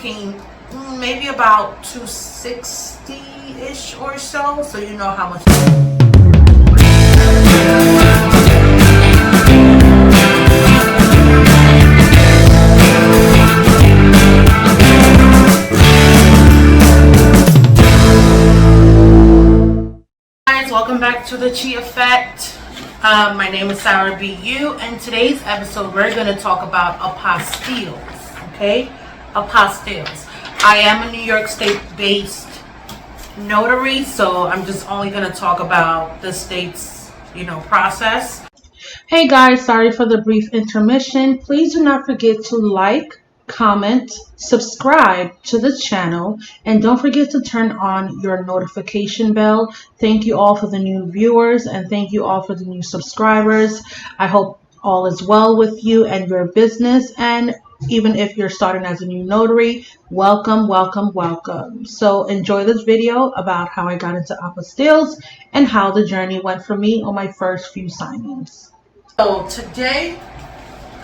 looking maybe about 260-ish or so. So you know how much. Welcome back to the Chi Effect. My name is Sarah BeYou, and today's episode we're going to talk about apostilles. Okay, apostilles. I am a New York State-based notary, so I'm just only going to talk about the state's, process. Hey guys, sorry for the brief intermission. Please do not forget to like, comment, subscribe to the channel, and don't forget to turn on your notification bell. Thank you all for the new viewers, and thank you all for the new subscribers. I hope all is well with you and your business, and even if you're starting as a new notary, welcome, welcome, welcome. So enjoy this video about how I got into apostilles and how the journey went for me on my first few signings. So today,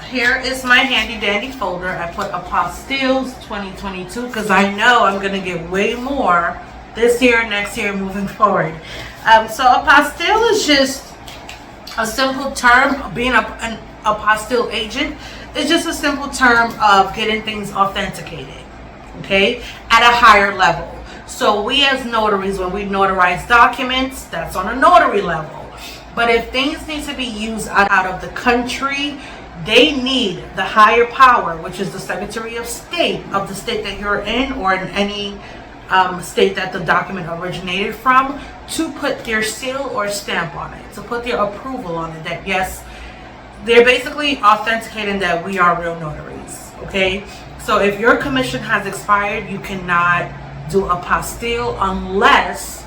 here is my handy dandy folder. I put apostilles 2022 because I know I'm going to get way more this year, next year, moving forward. So apostille is just a simple term. Being an apostille agent is just a simple term of getting things authenticated, okay, at a higher level. So we as notaries, when we notarize documents, that's on a notary level. But if things need to be used out of the country, they need the higher power, which is the Secretary of State of the state that you're in, or in any state that the document originated from, to put their seal or stamp on it, to put their approval on it, that yes, they're basically authenticating that we are real notaries, okay? So if your commission has expired, you cannot do apostille unless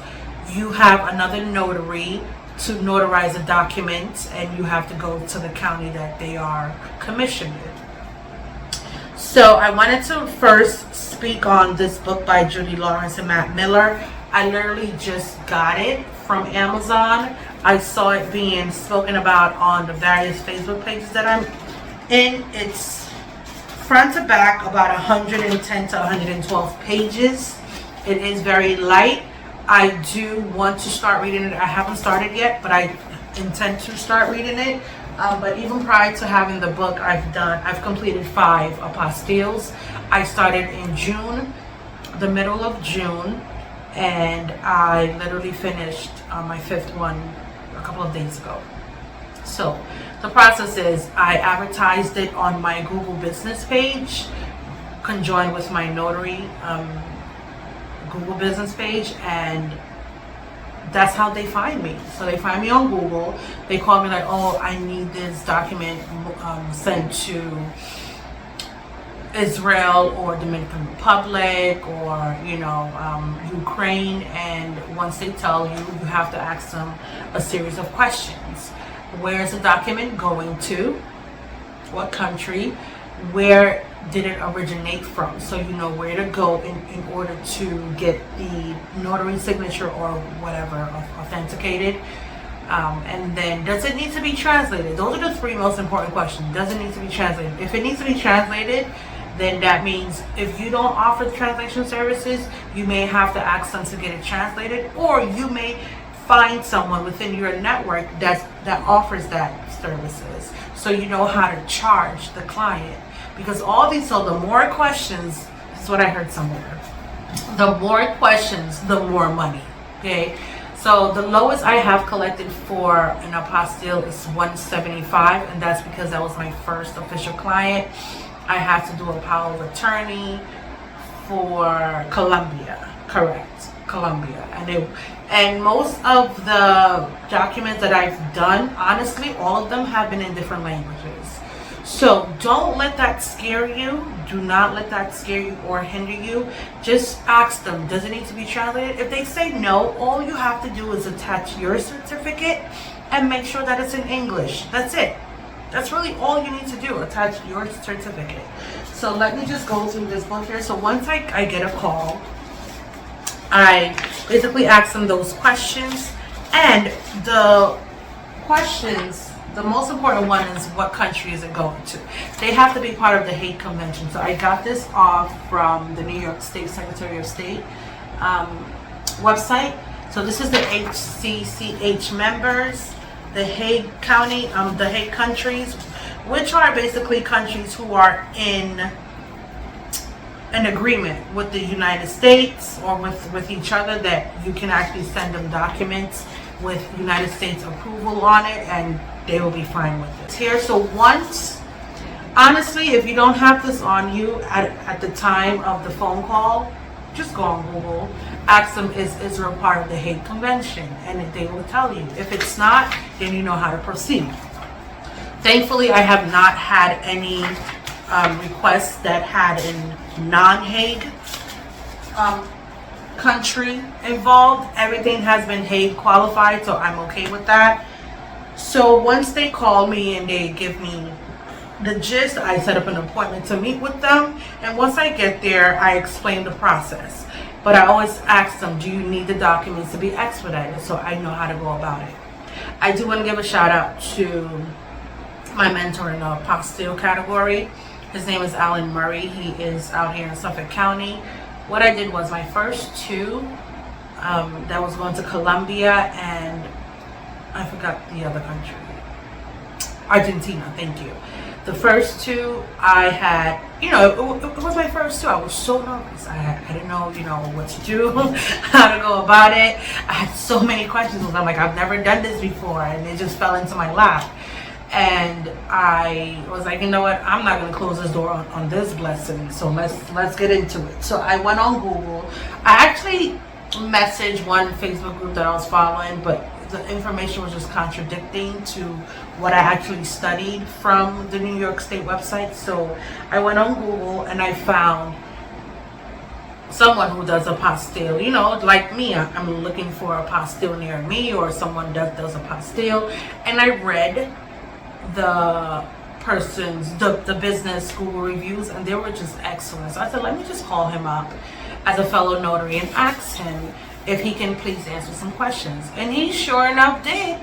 you have another notary to notarize a document, and you have to go to the county that they are commissioned in. So I wanted to first speak on this book by Judy Lawrence and Matt Miller. I literally just got it from Amazon. I saw it being spoken about on the various Facebook pages that I'm in. It's front to back about 110 to 112 pages. It is very light. I do want to start reading it. I haven't started yet, but I intend to start reading it. But even prior to having the book, I've completed 5 apostilles. I started in June, the middle of June, and I literally finished my 5th one a couple of days ago. So the process is, I advertised it on my Google business page, conjoined with my notary Google business page, and that's how they find me. So they find me on Google. They call me like, oh, I need this document sent to Israel or Dominican Republic or Ukraine, and once they tell you, you have to ask them a series of questions. Where is the document going to? What country? Where did it originate from? So you know where to go in order to get the notary signature or whatever authenticated. And then, does it need to be translated? Those are the 3 most important questions. Does it need to be translated? If it needs to be translated, then that means if you don't offer translation services, you may have to ask them to get it translated, or you may find someone within your network that offers that services, so you know how to charge the client. Because so the more questions, this is what I heard somewhere, the more questions, the more money, okay? So the lowest I have collected for an apostille is $175, and that's because that was my first official client. I had to do a power of attorney for Colombia, correct, Colombia. And most of the documents that I've done, honestly, all of them have been in different languages. So don't let that scare you. Do not let that scare you or hinder you. Just ask them, does it need to be translated? If they say no, all you have to do is attach your certificate and make sure that it's in English. That's it. That's really all you need to do, attach your certificate. So let me just go through this book here. So once I get a call, I basically ask them those questions, and the questions the most important one is what country is it going to. They have to be part of the Hague Convention. So I got this off from the New York State Secretary of State website. So this is the HCCH members, the Hague County, the Hague countries, which are basically countries who are in an agreement with the United States or with each other that you can actually send them documents with United States approval on it, and they will be fine with it. Here, so once, honestly, if you don't have this on you at the time of the phone call, just go on Google, ask them, is Israel part of the Hague Convention? And they will tell you. If it's not, then you know how to proceed. Thankfully, I have not had any requests that had a non-Hague country involved. Everything has been Hague qualified, so I'm okay with that. So once they call me and they give me the gist, I set up an appointment to meet with them, and once I get there, I explain the process. But I always ask them, do you need the documents to be expedited, so I know how to go about it. I do want to give a shout out to my mentor in the Apostille category. His name is Alan Murray. He is out here in Suffolk County. What I did was my first two, that was going to Colombia and I forgot the other country. Argentina, thank you. The first two I had, it was my first two. I was so nervous. I didn't know, what to do, how to go about it. I had so many questions. I'm like, I've never done this before, and it just fell into my lap. And I was like, you know what? I'm not going to close this door on this blessing. So let's get into it. So I went on Google. I actually messaged one Facebook group that I was following, but the information was just contradicting to what I actually studied from the New York State website. So I went on Google and I found someone who does apostille, like me. I'm looking for apostille near me, or someone that does apostille. And I read the business Google reviews, and they were just excellent. So I said, let me just call him up as a fellow notary and ask him if he can please answer some questions. And he sure enough did.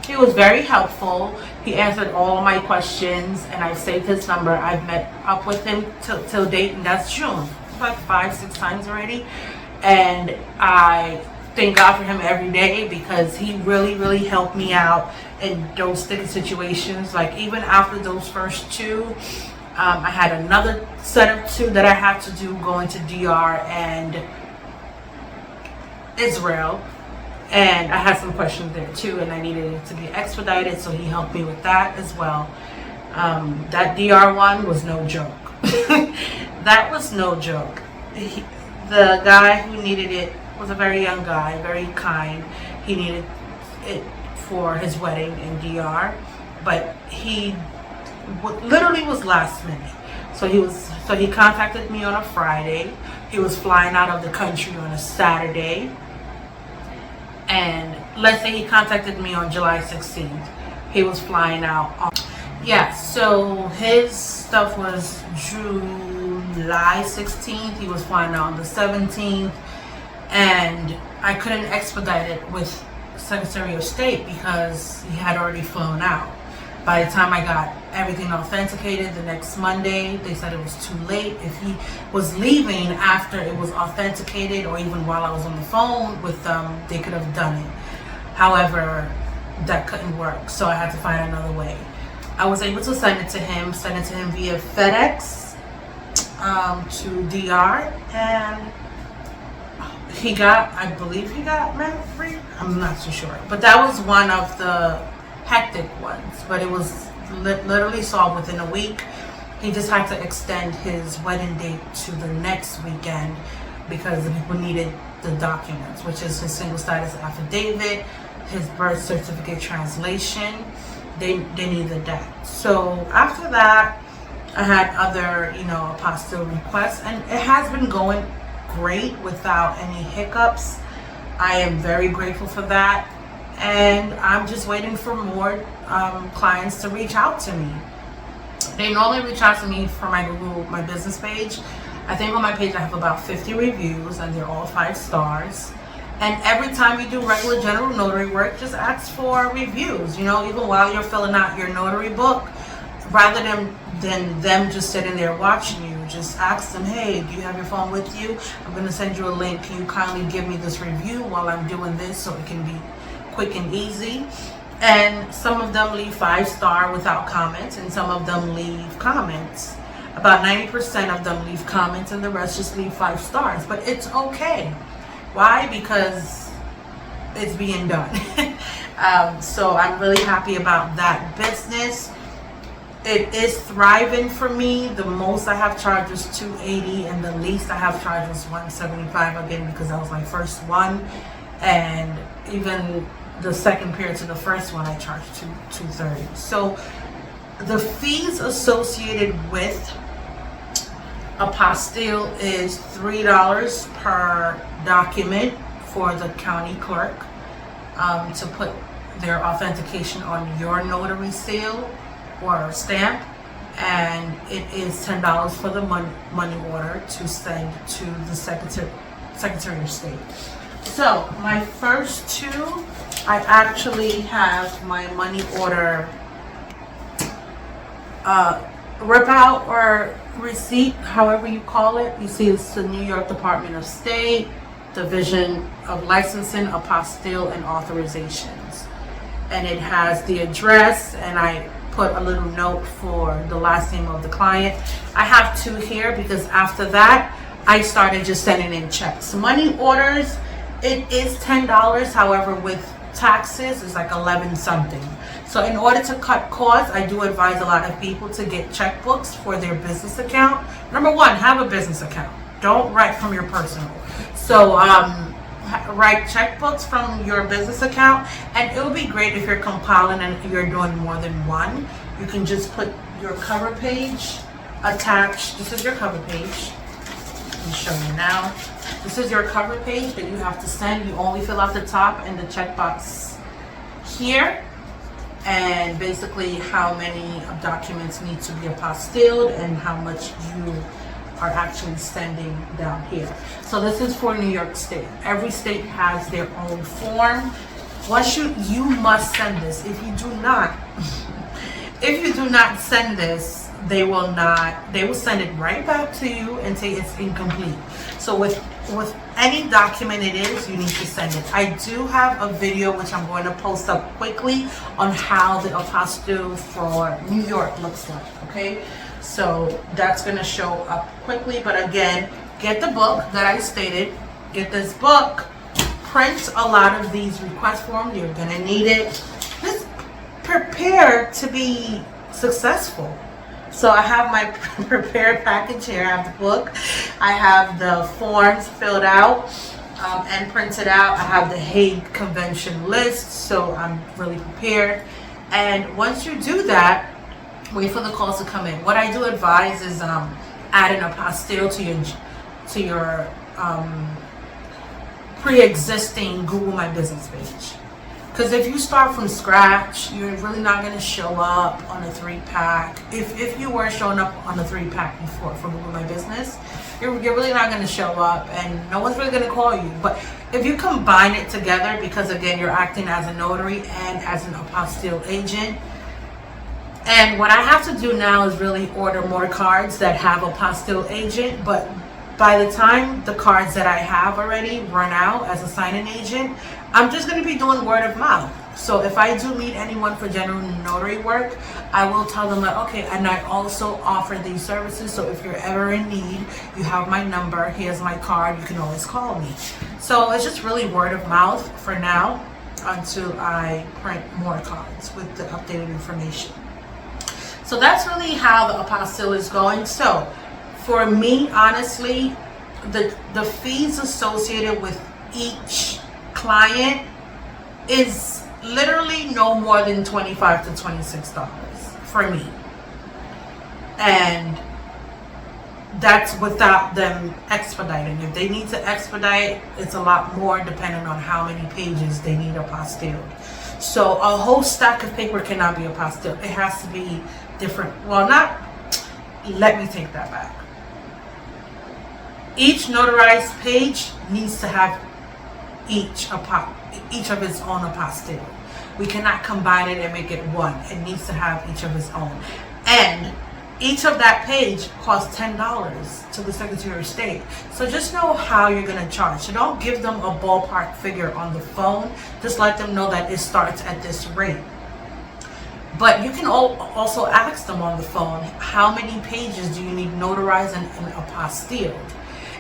He was very helpful. He answered all of my questions, and I've saved his number. I've met up with him till date, and that's June. Like 5-6 times already. And I thank God for him every day, because he really, really helped me out in those sticky situations. Like even after those first two, I had another set of two that I had to do going to DR and Israel, and I had some questions there too, and I needed it to be expedited, so he helped me with that as well. That DR one was no joke. That was no joke. The guy who needed it was a very young guy, very kind. He needed it for his wedding in DR, but he literally was last minute. So he contacted me on a Friday. He was flying out of the country on a Saturday. And let's say he contacted me on July 16th. He was flying out so his stuff was July 16th. He was flying out on the 17th. And I couldn't expedite it with Secretary of State because he had already flown out. By the time I got everything authenticated the next Monday, they said it was too late. If he was leaving after it was authenticated, or even while I was on the phone with them, they could have done it. However, that couldn't work, so I had to find another way. I was able to send it to him via FedEx to DR, and I believe he got married. I'm not too sure, but that was one of the hectic ones, but it was literally solved within a week. He just had to extend his wedding date to the next weekend because the people needed the documents, which is his single status affidavit, his birth certificate translation. They needed that. So after that, I had other apostille requests, and it has been going great without any hiccups. I am very grateful for that. And I'm just waiting for more clients to reach out to me. They normally reach out to me for my business page. I think on my page I have about 50 reviews, and they're all 5 stars. And every time you do regular general notary work, just ask for reviews. You know, even while you're filling out your notary book, rather than them just sitting there watching you, just ask them, hey, do you have your phone with you? I'm going to send you a link. Can you kindly give me this review while I'm doing this so it can be quick and easy? And some of them leave 5-star without comments, and some of them leave comments. About 90% of them leave comments, and the rest just leave 5 stars. But it's okay. Why? Because it's being done. So I'm really happy about that business. It is thriving for me. The most I have charged is $280, and the least I have charged is $175, again because that was my first one. And even the second period to the first one, I charged $230. So the fees associated with Apostille is $3 per document for the county clerk to put their authentication on your notary seal or stamp, and it is $10 for the money order to send to the Secretary of State. So my first two, I actually have my money order rip out or receipt, however you call it. You see it's the New York Department of State, Division of Licensing, Apostille, and Authorizations. And it has the address, and I put a little note for the last name of the client. I have 2 here because after that, I started just sending in checks. Money orders, it is $10. However, with taxes, it's like 11 something. So in order to cut costs, I do advise a lot of people to get checkbooks for their business account. Number one, have a business account. Don't write from your personal. So write checkbooks from your business account, and it would be great if you're compiling and you're doing more than one. You can just put your cover page attached. This is your cover page. Let me show you now. This is your cover page that you have to send. You only fill out the top and the checkbox here, and basically how many documents need to be apostilled and how much you are actually sending down here. So this is for New York State. Every state has their own form. Once you must send this. If you do not send this, they will send it right back to you and say it's incomplete. So with any document it is, you need to send it. I do have a video which I'm going to post up quickly on how the apostille for New York looks like, okay? So that's going to show up quickly, but again, get the book that I stated. Get this book, print a lot of these request forms. You're going to need it. Just prepare to be successful. So I have my prepared package here. I have the book. I have the forms filled out and printed out. I have the Hague Convention list, so I'm really prepared. And once you do that, wait for the calls to come in. What I do advise is add an apostille to your pre-existing Google My Business page. Because if you start from scratch, you're really not going to show up on a 3-pack. If you were showing up on a 3-pack before for Google My Business, you're really not going to show up, and no one's really going to call you. But if you combine it together, because again, you're acting as a notary and as an apostille agent, and what I have to do now is really order more cards that have apostille agent, but by the time the cards that I have already run out as a sign-in agent, I'm just going to be doing word of mouth. So if I do meet anyone for general notary work, I will tell them that, okay, and I also offer these services. So if you're ever in need, you have my number, here's my card, you can always call me. So it's just really word of mouth for now until I print more cards with the updated information. So that's really how the apostille is going. So for me, honestly, the fees associated with each client is literally no more than $25 to $26 for me. And that's without them expediting. If they need to expedite, it's a lot more depending on how many pages they need apostilled. So a whole stack of paper cannot be apostilled. It has to be different. Well, let me take that back. Each notarized page needs to have each of its own apostille. We cannot combine it and make it one. It needs to have each of its own. And each of that page costs $10 to the Secretary of State. So just know how you're going to charge. So don't give them a ballpark figure on the phone. Just let them know that it starts at this rate. But you can also ask them on the phone, how many pages do you need notarized and apostilled?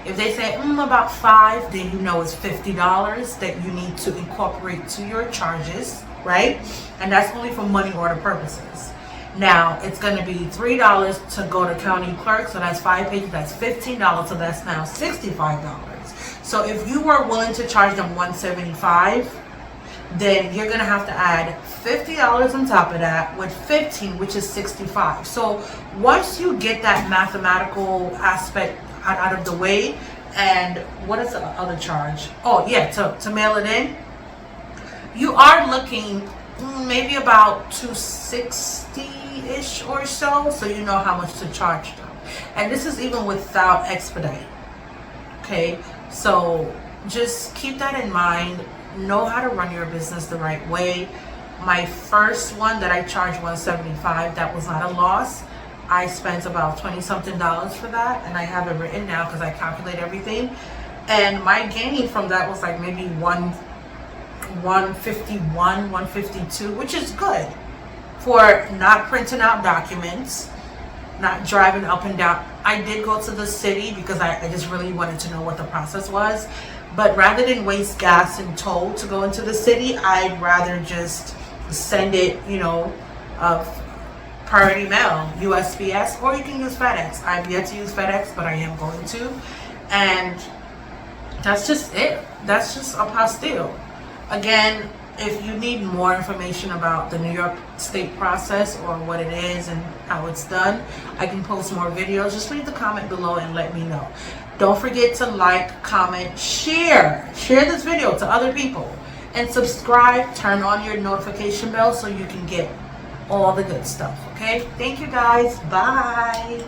If they say about 5, then you know it's $50 that you need to incorporate to your charges, right? And that's only for money order purposes. Now it's going to be $3 to go to county clerk, so that's 5 pages, that's $15, so that's now $65. So if you were willing to charge them $175, then you're going to have to add $50 on top of that with 15, which is $65. So once you get that mathematical aspect out of the way, and what is the other charge? Oh yeah, to mail it in, you are looking maybe about $260-ish or so you know how much to charge them. And this is even without expedite. Okay, so just keep that in mind. Know how to run your business the right way. My first one that I charged $175, that was not a loss. I spent about $20-something for that, and I have it written down because I calculate everything. And my gain from that was like maybe 151, 152, which is good for not printing out documents, not driving up and down. I did go to the city because I just really wanted to know what the process was. But rather than waste gas and toll to go into the city, I'd rather just send it, priority mail, USPS, or you can use FedEx. I've yet to use FedEx, but I am going to. And that's just it. That's just apostille. Again, if you need more information about the New York State process or what it is and how it's done, I can post more videos. Just leave the comment below and let me know. Don't forget to like, comment, share this video to other people, and subscribe. Turn on your notification bell so you can get all the good stuff. Okay, thank you guys. Bye.